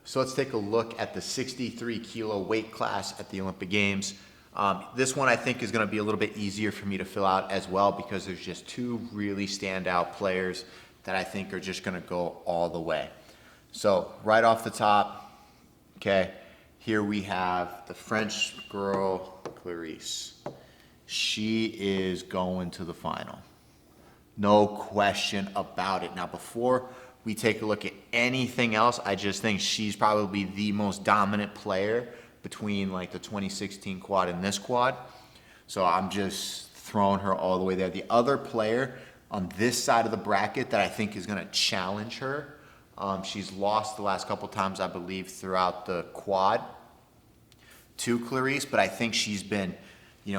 So let's take a look at the 63 kilo weight class at the Olympic Games. This one I think is going to be a little bit easier for me to fill out as well because there's just two really standout players that I think are just going to go all the way. So right off the top, okay, here we have the French girl, Clarisse. She is going to the final. No question about it. Now, before we take a look at anything else, I just think she's probably the most dominant player between like the 2016 quad and this quad. So I'm just throwing her all the way there. The other player on this side of the bracket that I think is going to challenge her, she's lost the last couple times, I believe, throughout the quad to Clarisse, but I think she's been,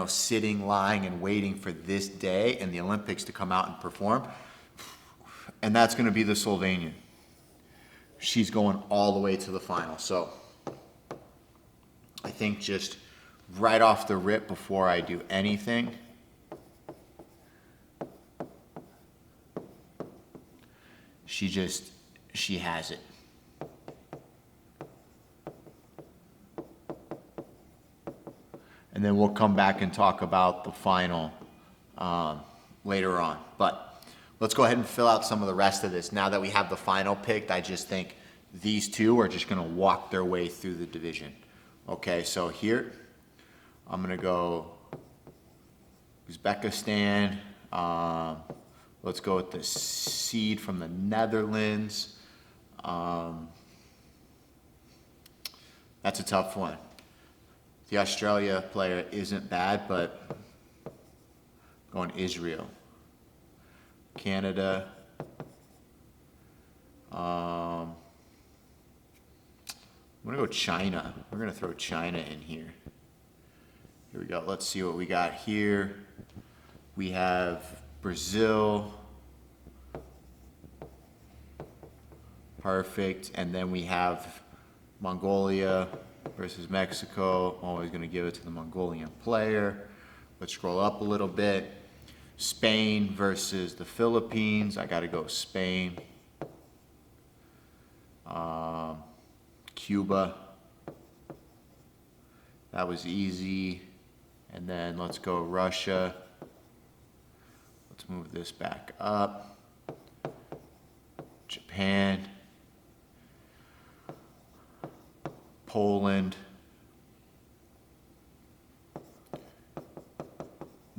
sitting, lying, and waiting for this day and the Olympics to come out and perform. And that's going to be the Slovenian. She's going all the way to the final. So I think just right off the rip before I do anything, she has it. And then we'll come back and talk about the final later on. But let's go ahead and fill out some of the rest of this. Now that we have the final picked, I just think these two are just going to walk their way through the division. Okay, so here, I'm going to go Uzbekistan. Let's go with the seed from the Netherlands. That's a tough one. The Australia player isn't bad, but going Israel. Canada. I'm going to go China. We're going to throw China in here. Here we go. Let's see what we got here. We have Brazil. Perfect. And then we have Mongolia versus Mexico. Always going to give it to the Mongolian player. Let's scroll up a little bit. Spain versus the Philippines. I got to go Spain. Cuba. That was easy. And then let's go Russia. Let's move this back up. Japan. Poland.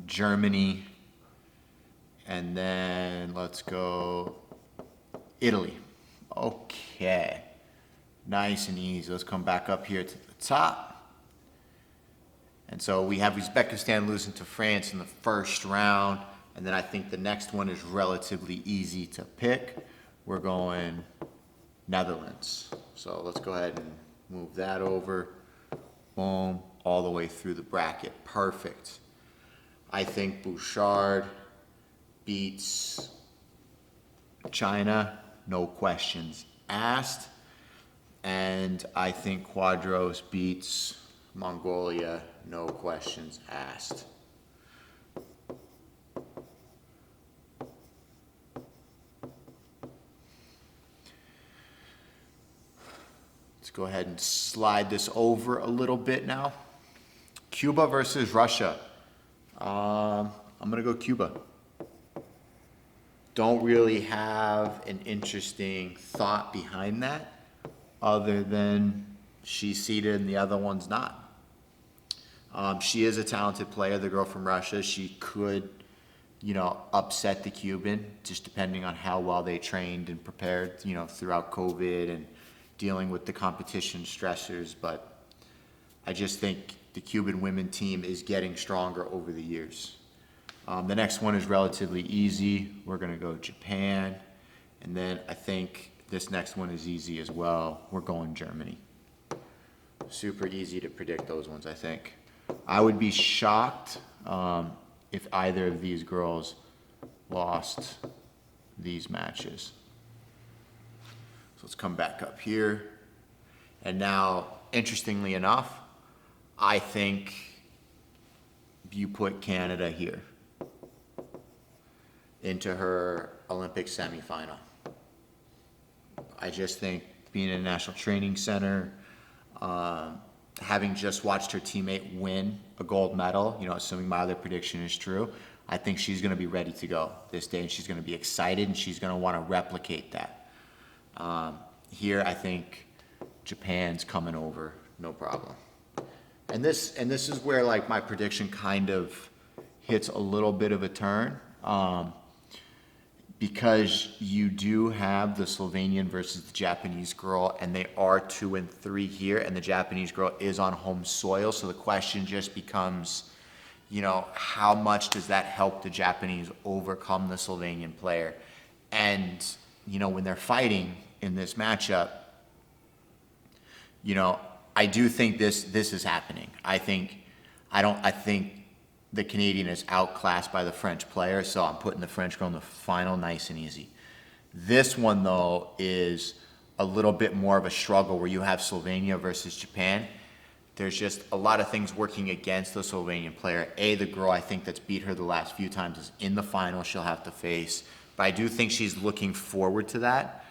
Germany. And then let's go Italy. Okay. Nice and easy. Let's come back up here to the top. And so we have Uzbekistan losing to France in the first round. And then I think the next one is relatively easy to pick. We're going Netherlands. So let's go ahead and move that over. Boom. All the way through the bracket. Perfect. I think Bouchard beats China. No questions asked. And I think Quadros beats Mongolia. No questions asked. Let's go ahead and slide this over a little bit now. Cuba versus Russia. I'm going to go Cuba. Don't really have an interesting thought behind that other than she's seeded and the other one's not. She is a talented player, the girl from Russia. She could, upset the Cuban just depending on how well they trained and prepared, throughout COVID and dealing with the competition stressors. But I just think the Cuban women team is getting stronger over the years. The next one is relatively easy. We're going to go Japan. And then I think this next one is easy as well. We're going Germany. Super easy to predict those ones, I think. I would be shocked if either of these girls lost these matches. So let's come back up here. And now, interestingly enough, I think you put Canada here into her Olympic semifinal. I just think being in a national training center, having just watched her teammate win a gold medal, assuming my other prediction is true, I think she's going to be ready to go this day, and she's going to be excited, and she's going to want to replicate that. Here, I think Japan's coming over, no problem. And this is where like my prediction kind of hits a little bit of a turn, because you do have the Slovenian versus the Japanese girl, and they are 2-3 here, and the Japanese girl is on home soil. So the question just becomes, how much does that help the Japanese overcome the Slovenian player? And, when they're fighting in this matchup, I do think this is happening. I think the Canadian is outclassed by the French player, so I'm putting the French girl in the final nice and easy. This one, though, is a little bit more of a struggle where you have Slovenia versus Japan. There's just a lot of things working against the Slovenian player. The girl I think that's beat her the last few times is in the final she'll have to face. But I do think she's looking forward to that.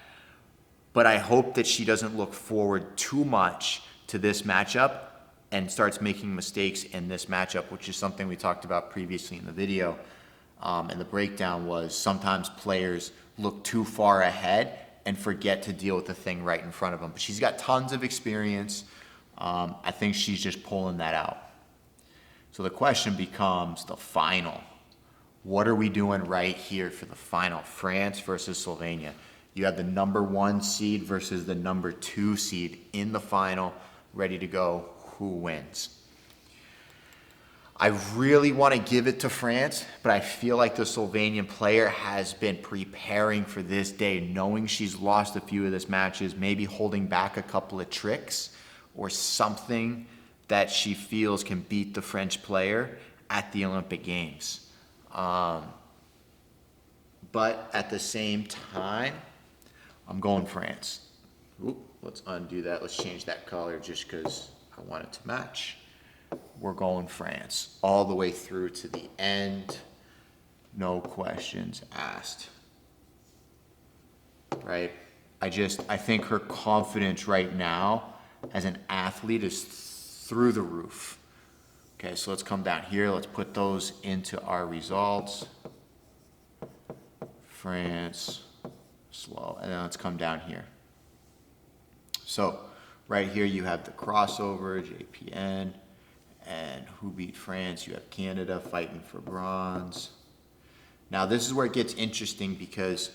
But I hope that she doesn't look forward too much to this matchup and starts making mistakes in this matchup, which is something we talked about previously in the video. And the breakdown was sometimes players look too far ahead and forget to deal with the thing right in front of them. But she's got tons of experience. I think she's just pulling that out. So the question becomes the final. What are we doing right here for the final? France versus Slovenia. You have the number 1 seed versus the number 2 seed in the final, ready to go. Who wins? I really want to give it to France, but I feel like the Slovenian player has been preparing for this day, knowing she's lost a few of these matches, maybe holding back a couple of tricks or something that she feels can beat the French player at the Olympic Games. But at the same time, I'm going France. Let's undo that. Let's change that color just because I want it to match. We're going France all the way through to the end. No questions asked. Right? I think her confidence right now as an athlete is through the roof. Okay, so let's come down here. Let's put those into our results. France, slow. And then let's come down here. So right here you have the crossover, JPN, and who beat France? You have Canada fighting for bronze. Now this is where it gets interesting because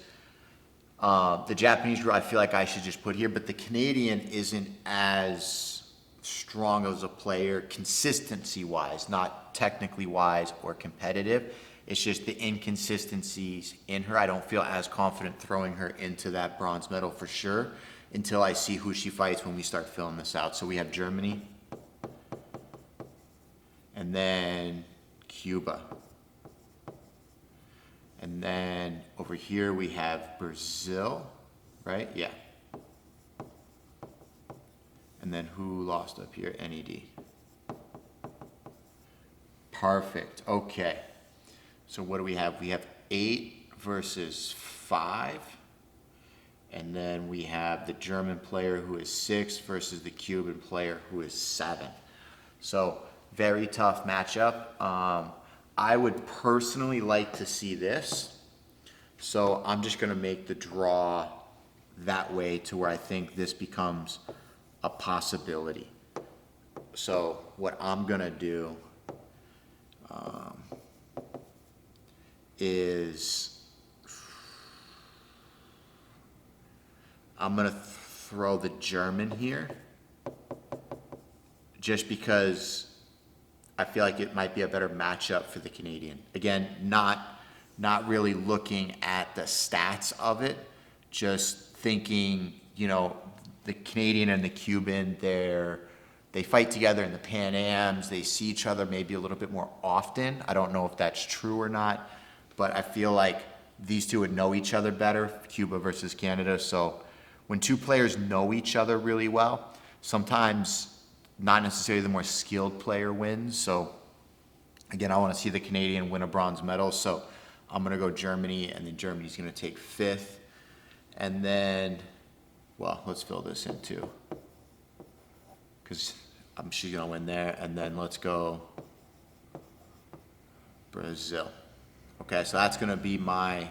the Japanese girl I feel like I should just put here, but the Canadian isn't as strong as a player consistency-wise, not technically wise or competitive. It's just the inconsistencies in her. I don't feel as confident throwing her into that bronze medal for sure until I see who she fights when we start filling this out. So we have Germany, and then Cuba. And then over here we have Brazil, right? Yeah. And then who lost up here? NED. Perfect. Okay. So what do we have? We have 8 versus 5. And then we have the German player who is 6 versus the Cuban player who is 7. So very tough matchup. I would personally like to see this. So I'm just going to make the draw that way to where I think this becomes a possibility. So what I'm going to do is I'm going to throw the German here just because I feel like it might be a better matchup for the Canadian. Again, not really looking at the stats of it, just thinking, the Canadian and the Cuban, they fight together in the Pan Ams. They see each other maybe a little bit more often. I don't know if that's true or not, but I feel like these two would know each other better, Cuba versus Canada. So when two players know each other really well, sometimes not necessarily the more skilled player wins. So again, I want to see the Canadian win a bronze medal. So I'm going to go Germany, and then Germany's going to take 5th. And then Well, let's fill this in too, because she's gonna win there, and then let's go Brazil. Okay, so that's gonna be my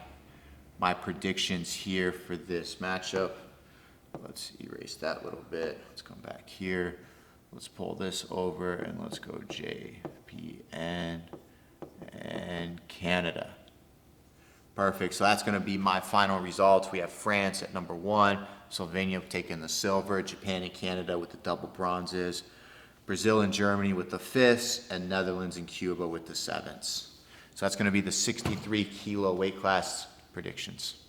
predictions here for this matchup. Let's erase that a little bit. Let's come back here. Let's pull this over and let's go JPN and Canada. Perfect. So that's going to be my final results. We have France at number 1, Slovenia taking the silver, Japan and Canada with the double bronzes, Brazil and Germany with the 5ths, and Netherlands and Cuba with the 7ths. So that's going to be the 63 kilo weight class predictions.